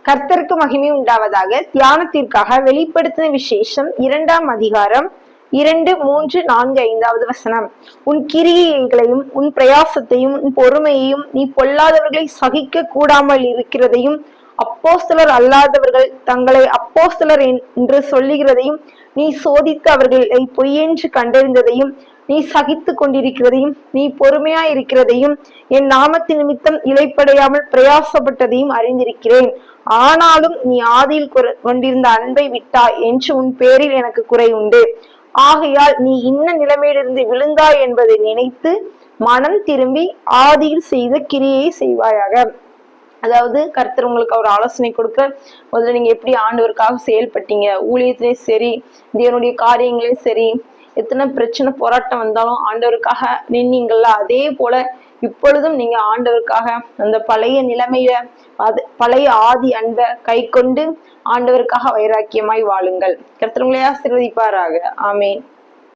கர்த்தருக்கு மகிமை உண்டாவதாக. தியானத்திற்காக வெளிப்படுத்தின விசேஷம் 2ஆம் அதிகாரம் 2, 3, 4, 5வது வசனம். உன் கிரியைகளையும் உன் பிரயாசத்தையும் உன் பொறுமையையும் நீ பொல்லாதவர்களை சகிக்க கூடாமல் இருக்கிறதையும் அப்போஸ்தலர் அல்லாதவர்கள் தங்களை அப்போஸ்தலர் என்று சொல்லுகிறதையும் நீ சோதித்து அவர்களை பொய்யென்று கண்டறிந்ததையும் நீ சகித்து கொண்டிருக்கிறதையும் நீ பொறுமையா இருக்கிறதையும் என் நாமத்து நிமித்தம் இலைப்படையாமல் பிரயாசப்பட்டதையும் அறிந்திருக்கிறேன். ஆனாலும் நீ ஆதியில் கொண்டிருந்த அன்பை விட்டாய் என்று உன் பேரில் எனக்கு குறை உண்டு. ஆகையால் நீ இன்ன நிலைமையிலிருந்து விழுந்தாய் என்பதை நினைத்து மனம் திரும்பி ஆதியில் செய்த கிரியை செய்வாயாக. அதாவது கர்த்தர் உங்களுக்கு ஒரு ஆலோசனை கொடுக்க, முதல்ல நீங்க எப்படி ஆண்டவருக்காக செயல்பட்டீங்க, ஊழியத்திலேயும் சரி தேவனுடைய காரியங்களையும் சரி, எத்தனை பிரச்சனை போராட்டம் வந்தாலும் ஆண்டவருக்காக நின்னீங்கல்ல, அதே போல இப்பொழுதும் நீங்க ஆண்டவருக்காக அந்த பழைய நிலைமையில பழைய ஆதி அன்பை கை கொண்டு ஆண்டவருக்காக வைராக்கியமாய் வாழுங்கள். கர்த்தர் உங்களை ஆசீர்வதிப்பாராக. ஆமேன்.